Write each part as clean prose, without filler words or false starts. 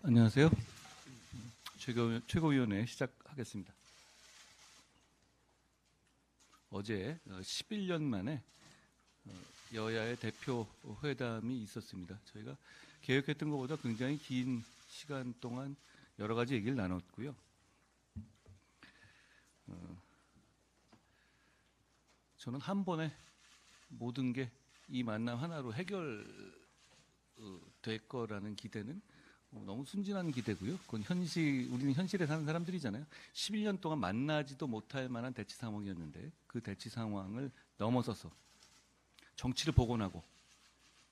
안녕하세요. 최고위원회 시작하겠습니다. 어제 11년 만에 여야의 대표 회담이 있었습니다. 저희가 계획했던 것보다 굉장히 긴 시간 동안 여러 가지 얘기를 나눴고요. 저는 한 번에 모든 게 이 만남 하나로 해결될 거라는 기대는 너무 순진한 기대고요. 그건 우리는 현실에 사는 사람들이잖아요. 11년 동안 만나지도 못할 만한 대치 상황이었는데 그 대치 상황을 넘어서서 정치를 복원하고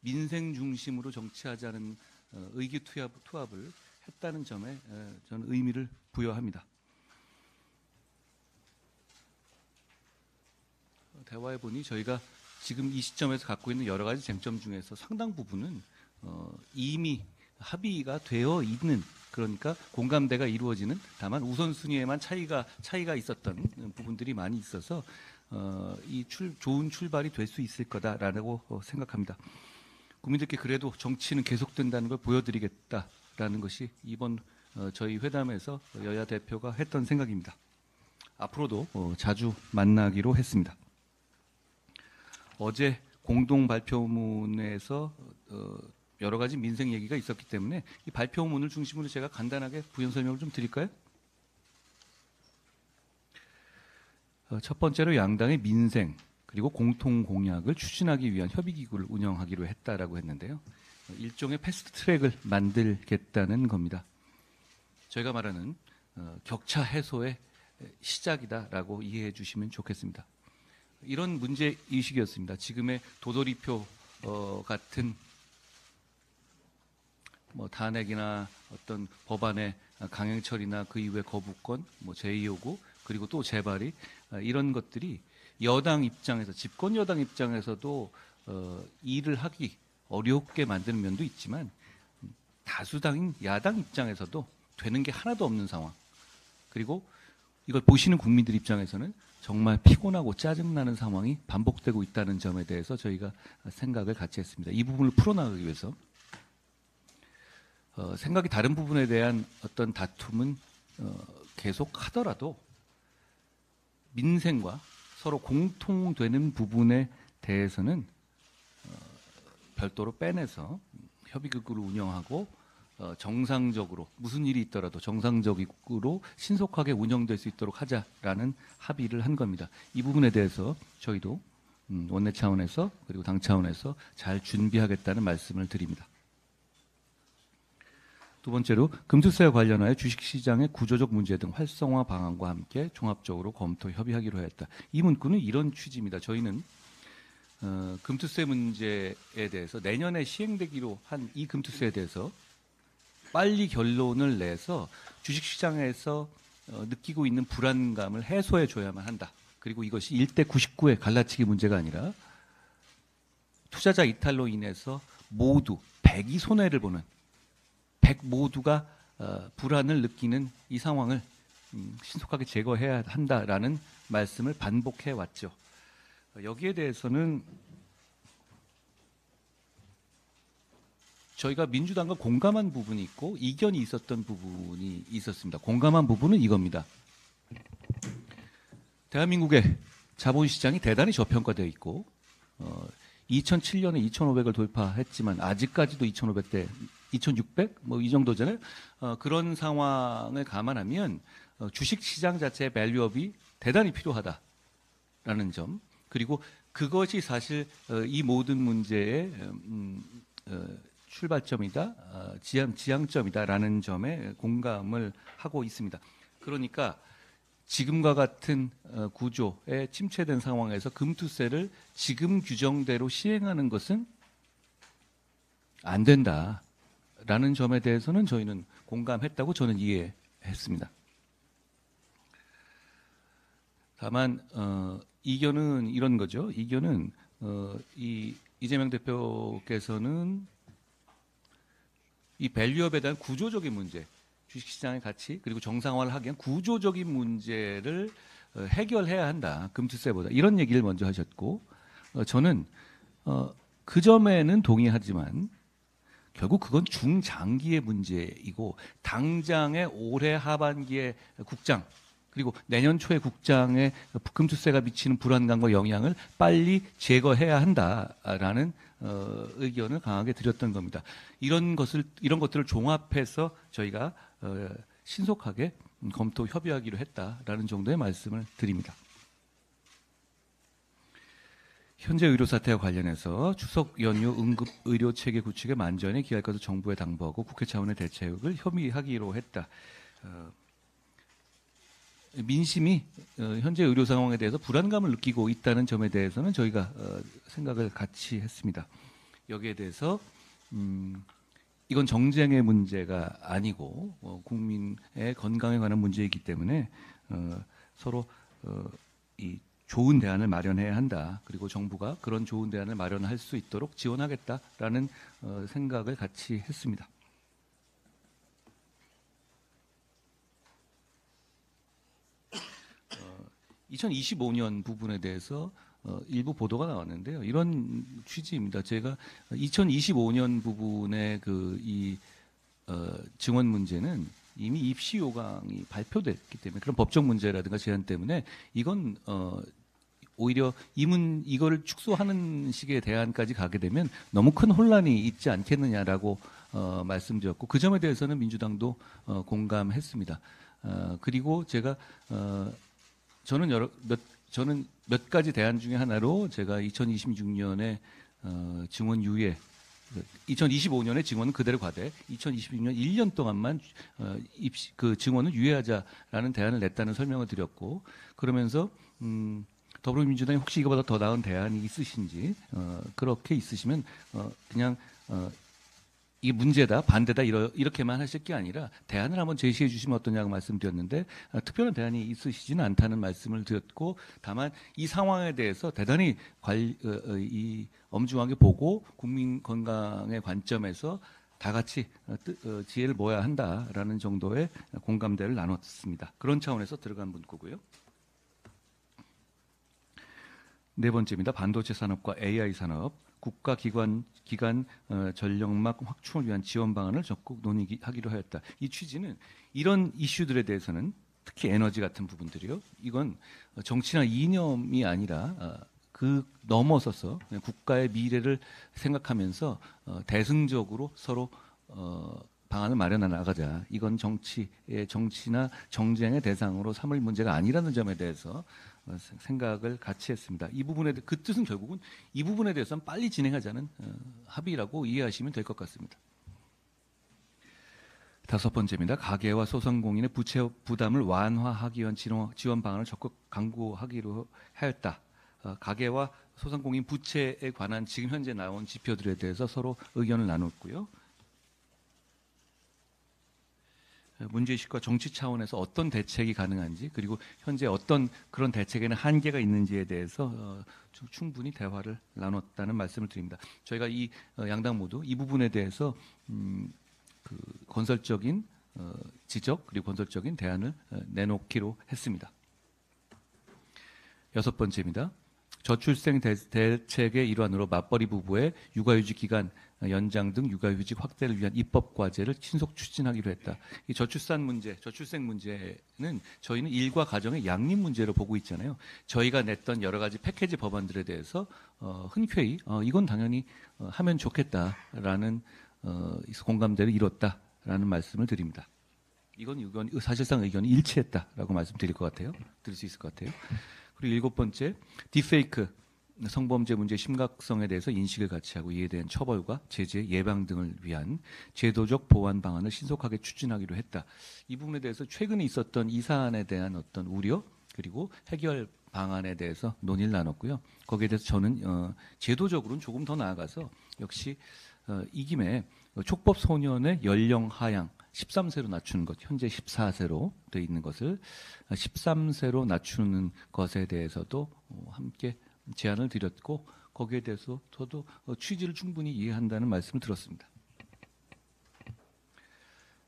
민생 중심으로 정치하자는 의기투합을 했다는 점에 저는 의미를 부여합니다. 대화해보니 저희가 지금 이 시점에서 갖고 있는 여러 가지 쟁점 중에서 상당 부분은 이미 합의가 되어 있는, 그러니까 공감대가 이루어지는, 다만 우선순위에만 차이가 있었던 부분들이 많이 있어서 좋은 출발이 될 수 있을 거다라고 생각합니다. 국민들께 그래도 정치는 계속된다는 걸 보여드리겠다라는 것이 이번 저희 회담에서 여야 대표가 했던 생각입니다. 앞으로도 자주 만나기로 했습니다. 어제 공동 발표문에서 여러 가지 민생 얘기가 있었기 때문에 이 발표문을 중심으로 제가 간단하게 부연 설명을 좀 드릴까요? 첫 번째로 양당의 민생 그리고 공통 공약을 추진하기 위한 협의기구를 운영하기로 했다라고 했는데요. 일종의 패스트 트랙을 만들겠다는 겁니다. 저희가 말하는 격차 해소의 시작이다라고 이해해 주시면 좋겠습니다. 이런 문제의식이었습니다. 지금의 도돌이표 같은 탄핵이나 어떤 법안의 강행처리나 그 이후의 거부권, 제2요구, 그리고 또 재발이, 이런 것들이 여당 입장에서, 집권 여당 입장에서도 일을 하기 어렵게 만드는 면도 있지만 다수당인 야당 입장에서도 되는 게 하나도 없는 상황, 그리고 이걸 보시는 국민들 입장에서는 정말 피곤하고 짜증나는 상황이 반복되고 있다는 점에 대해서 저희가 생각을 같이 했습니다. 이 부분을 풀어나가기 위해서 생각이 다른 부분에 대한 어떤 다툼은 계속 하더라도 민생과 서로 공통되는 부분에 대해서는 별도로 빼내서 협의기구를 운영하고 정상적으로 무슨 일이 있더라도 정상적으로 신속하게 운영될 수 있도록 하자라는 합의를 한 겁니다. 이 부분에 대해서 저희도 원내 차원에서 그리고 당 차원에서 잘 준비하겠다는 말씀을 드립니다. 두 번째로 금투세와 관련하여 주식시장의 구조적 문제 등 활성화 방안과 함께 종합적으로 검토 협의하기로 했다. 이 문구는 이런 취지입니다. 저희는 금투세 문제에 대해서 내년에 시행되기로 한 이 금투세에 대해서 빨리 결론을 내서 주식시장에서 느끼고 있는 불안감을 해소해 줘야만 한다. 그리고 이것이 1대 99의 갈라치기 문제가 아니라 투자자 이탈로 인해서 모두 100이 손해를 보는, 100 모두가 불안을 느끼는 이 상황을 신속하게 제거해야 한다라는 말씀을 반복해 왔죠. 여기에 대해서는 저희가 민주당과 공감한 부분이 있고 이견이 있었던 부분이 있었습니다. 공감한 부분은 이겁니다. 대한민국의 자본시장이 대단히 저평가되어 있고 2007년에 2,500을 돌파했지만 아직까지도 2,500대 2,600? 이 정도잖아요. 그런 상황을 감안하면 주식시장 자체의 밸류업이 대단히 필요하다라는 점, 그리고 그것이 사실 이 모든 문제의 출발점이다, 지향점이다라는 점에 공감을 하고 있습니다. 그러니까 지금과 같은 구조에 침체된 상황에서 금투세를 지금 규정대로 시행하는 것은 안 된다라는 점에 대해서는 저희는 공감했다고 저는 이해했습니다. 다만 이견은 이런 거죠. 이견은 이재명 대표께서는 이 밸류업에 대한 구조적인 문제, 주식시장의 가치 그리고 정상화를 하기 위한 구조적인 문제를 해결해야 한다. 금투세보다. 이런 얘기를 먼저 하셨고 저는 그 점에는 동의하지만 결국 그건 중장기의 문제이고 당장의 올해 하반기에 국장 그리고 내년 초에 국장에 금투세가 미치는 불안감과 영향을 빨리 제거해야 한다라는 의견을 강하게 드렸던 겁니다. 이런 것들을 종합해서 저희가 신속하게 검토 협의하기로 했다라는 정도의 말씀을 드립니다. 현재 의료 사태와 관련해서 추석 연휴 응급 의료 체계 구축에 만전히 기할 것을 정부에 당부하고 국회 차원의 대책을 협의하기로 했다. 민심이 현재 의료 상황에 대해서 불안감을 느끼고 있다는 점에 대해서는 저희가 생각을 같이 했습니다. 여기에 대해서 이건 정쟁의 문제가 아니고 국민의 건강에 관한 문제이기 때문에 서로 이 좋은 대안을 마련해야 한다. 그리고 정부가 그런 좋은 대안을 마련할 수 있도록 지원하겠다라는 생각을 같이 했습니다. 어, 2025년 부분에 대해서 일부 보도가 나왔는데요. 이런 취지입니다. 제가 2025년 부분의 증원 문제는 이미 입시 요강이 발표됐기 때문에 그런 법적 문제라든가 제한 때문에 이건 오히려 이거를 축소하는 식의 대안까지 가게 되면 너무 큰 혼란이 있지 않겠느냐라고 말씀드렸고 그 점에 대해서는 민주당도 공감했습니다. 그리고 제가 저는 몇 가지 대안 중에 하나로 제가 2026년에 증원 유예 2025년에 증원은 그대로 가되 2026년 1년 동안만 그 증원을 유예하자라는 대안을 냈다는 설명을 드렸고 그러면서 더불어민주당이 혹시 이거보다 더 나은 대안이 있으신지 그렇게 있으시면 그냥 이게 문제다 반대다 이렇게만 하실 게 아니라 대안을 한번 제시해 주시면 어떠냐고 말씀드렸는데 특별한 대안이 있으시지는 않다는 말씀을 드렸고 다만 이 상황에 대해서 대단히 이 엄중하게 보고 국민 건강의 관점에서 다 같이 지혜를 모아야 한다라는 정도의 공감대를 나눴습니다. 그런 차원에서 들어간 문구고요. 네 번째입니다. 반도체 산업과 AI 산업, 국가기관 전력망 확충을 위한 지원 방안을 적극 논의하기로 하였다. 이 취지는 이런 이슈들에 대해서는 특히 에너지 같은 부분들이요. 이건 정치나 이념이 아니라 그 넘어서서 국가의 미래를 생각하면서 대승적으로 서로 방안을 마련해 나가자. 이건 정치나 정쟁의 대상으로 삼을 문제가 아니라는 점에 대해서 생각을 같이 했습니다. 이 부분에 그 뜻은 결국은 이 부분에 대해서는 빨리 진행하자는 합의라고 이해하시면 될 것 같습니다. 다섯 번째입니다. 가계와 소상공인의 부채 부담을 완화하기 위한 지원 방안을 적극 강구하기로 하였다. 가계와 소상공인 부채에 관한 지금 현재 나온 지표들에 대해서 서로 의견을 나눴고요. 문제의식과 정치 차원에서 어떤 대책이 가능한지 그리고 현재 어떤 그런 대책에는 한계가 있는지에 대해서 충분히 대화를 나눴다는 말씀을 드립니다. 저희가 이 양당 모두 이 부분에 대해서 그 건설적인 지적 그리고 건설적인 대안을 내놓기로 했습니다. 여섯 번째입니다. 저출생 대책의 일환으로 맞벌이 부부의 육아휴직 기간 연장 등 육아휴직 확대를 위한 입법 과제를 신속 추진하기로 했다. 이 저출생 문제는 저희는 일과 가정의 양립 문제로 보고 있잖아요. 저희가 냈던 여러 가지 패키지 법안들에 대해서 흔쾌히 이건 당연히 하면 좋겠다라는 공감대를 이뤘다라는 말씀을 드립니다. 이건 사실상 의견이 일치했다라고 말씀드릴 것 같아요. 드릴 수 있을 것 같아요. 그리고 일곱 번째, 딥페이크 성범죄 문제의 심각성에 대해서 인식을 같이 하고 이에 대한 처벌과 제재 예방 등을 위한 제도적 보완 방안을 신속하게 추진하기로 했다. 이 부분에 대해서 최근에 있었던 이 사안에 대한 어떤 우려 그리고 해결 방안에 대해서 논의를 나눴고요. 거기에 대해서 저는 제도적으로는 조금 더 나아가서 역시 이 김에 촉법 소년의 연령 하향 13세로 낮추는 것, 현재 14세로 되어 있는 것을 13세로 낮추는 것에 대해서도 함께 제안을 드렸고 거기에 대해서 저도 취지를 충분히 이해한다는 말씀을 들었습니다.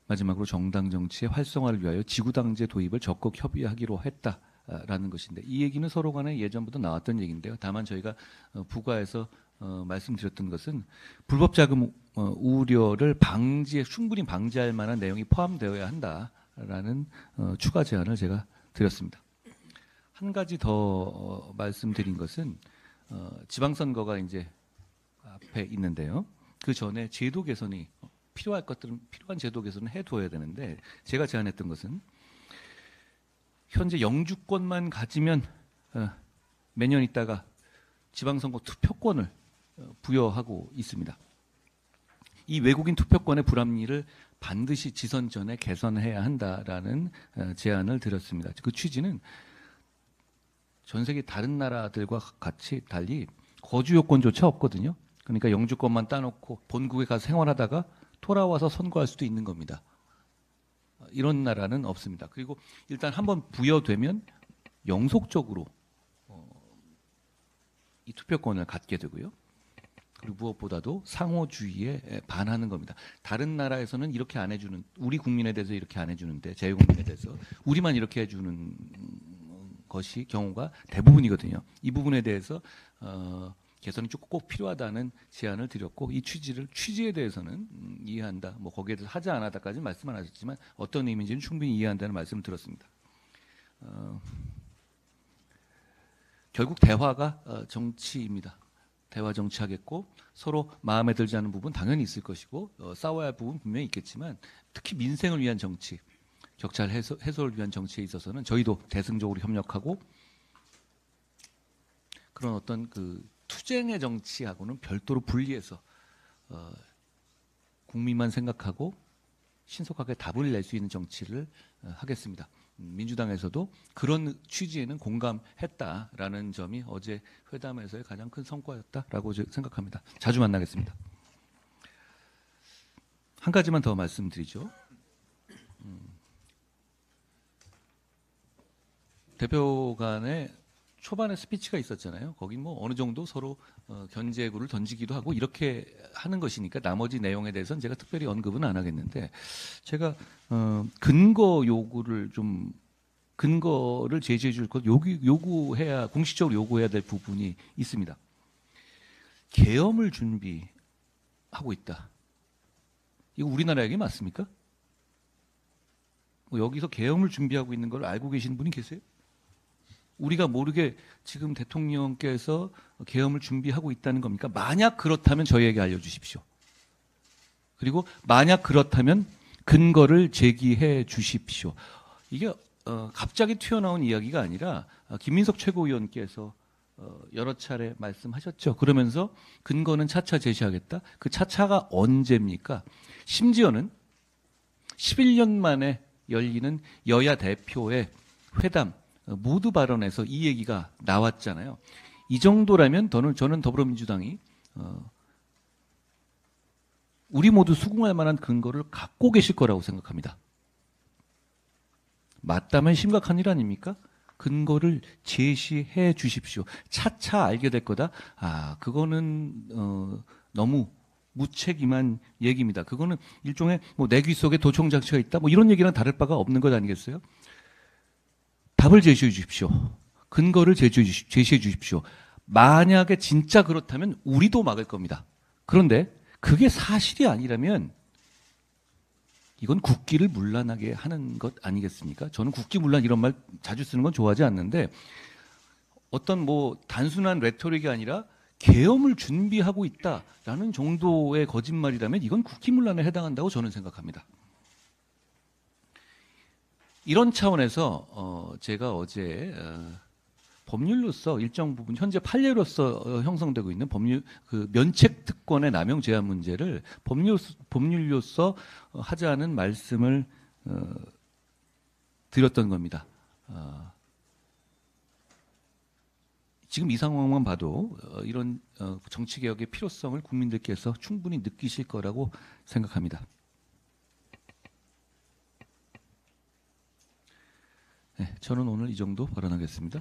마지막으로 정당 정치의 활성화를 위하여 지구당제 도입을 적극 협의하기로 했다라는 것인데 이 얘기는 서로 간에 예전부터 나왔던 얘기인데요. 다만 저희가 부과해서 말씀드렸던 것은 불법 자금 우려를 충분히 방지할 만한 내용이 포함되어야 한다라는 추가 제안을 제가 드렸습니다. 한 가지 더 말씀드린 것은 지방선거가 이제 앞에 있는데요. 그 전에 제도 개선이 필요한 제도 개선을 해둬야 되는데, 제가 제안했던 것은 현재 영주권만 가지면 몇 년 있다가 지방선거 투표권을 부여하고 있습니다. 이 외국인 투표권의 불합리를 반드시 지선 전에 개선해야 한다라는 제안을 드렸습니다. 그 취지는 전 세계 다른 나라들과 같이 달리 거주 요건조차 없거든요. 그러니까 영주권만 따놓고 본국에 가서 생활하다가 돌아와서 선거할 수도 있는 겁니다. 이런 나라는 없습니다. 그리고 일단 한번 부여되면 영속적으로 이 투표권을 갖게 되고요. 그리고 무엇보다도 상호주의에 반하는 겁니다. 다른 나라에서는 이렇게 안 해주는, 우리 국민에 대해서 이렇게 안 해주는데, 자유국민에 대해서 우리만 이렇게 해주는 것이 경우가 대부분이거든요. 이 부분에 대해서 개선이 꼭 필요하다는 제안을 드렸고, 이 취지에 대해서는 이해한다, 뭐 거기에 대해서 하자 안 하다까지는 말씀 안 하셨지만 어떤 의미인지는 충분히 이해한다는 말씀을 드렸습니다. 결국 대화가 정치입니다. 대화 정치하겠고, 서로 마음에 들지 않는 부분 당연히 있을 것이고, 싸워야 할 부분 분명히 있겠지만, 특히 민생을 위한 정치, 격차 해소를 위한 정치에 있어서는 저희도 대승적으로 협력하고, 그런 어떤 그 투쟁의 정치하고는 별도로 분리해서 국민만 생각하고 신속하게 답을 낼 수 있는 정치를 하겠습니다. 민주당에서도 그런 취지에는 공감했다라는 점이 어제 회담에서의 가장 큰 성과였다라고 생각합니다. 자주 만나겠습니다. 한 가지만 더 말씀드리죠. 대표 간에 초반에 스피치가 있었잖아요. 거긴 뭐 어느 정도 서로 견제구를 던지기도 하고 이렇게 하는 것이니까 나머지 내용에 대해서는 제가 특별히 언급은 안 하겠는데, 제가 근거를 제시해 줄 것, 요구해야, 공식적으로 요구해야 될 부분이 있습니다. 계엄을 준비하고 있다. 이거 우리나라 얘기 맞습니까? 뭐 여기서 계엄을 준비하고 있는 걸 알고 계시는 분이 계세요? 우리가 모르게 지금 대통령께서 계엄을 준비하고 있다는 겁니까? 만약 그렇다면 저희에게 알려주십시오. 그리고 만약 그렇다면 근거를 제기해 주십시오. 이게 갑자기 튀어나온 이야기가 아니라 김민석 최고위원께서 여러 차례 말씀하셨죠. 그러면서 근거는 차차 제시하겠다. 그 차차가 언제입니까? 심지어는 11년 만에 열리는 여야 대표의 회담 모두 발언에서 이 얘기가 나왔잖아요. 이 정도라면 저는 더불어민주당이 우리 모두 수긍할 만한 근거를 갖고 계실 거라고 생각합니다. 맞다면 심각한 일 아닙니까? 근거를 제시해 주십시오. 차차 알게 될 거다. 그거는 너무 무책임한 얘기입니다. 그거는 일종의 뭐 내 귀 속에 도청 장치가 있다, 뭐 이런 얘기랑 다를 바가 없는 것 아니겠어요? 답을 제시해 주십시오. 근거를 제시해 주십시오. 만약에 진짜 그렇다면 우리도 막을 겁니다. 그런데 그게 사실이 아니라면 이건 국기를 문란하게 하는 것 아니겠습니까? 저는 국기문란 이런 말 자주 쓰는 건 좋아하지 않는데, 어떤 뭐 단순한 레토릭이 아니라 계엄을 준비하고 있다라는 정도의 거짓말이라면 이건 국기문란에 해당한다고 저는 생각합니다. 이런 차원에서 제가 어제 법률로서 일정 부분 현재 판례로서 형성되고 있는 면책 특권의 남용 제한 문제를 법률로서 하자는 말씀을 드렸던 겁니다. 지금 이 상황만 봐도 이런 정치 개혁의 필요성을 국민들께서 충분히 느끼실 거라고 생각합니다. 네, 저는 오늘 이 정도 발언하겠습니다.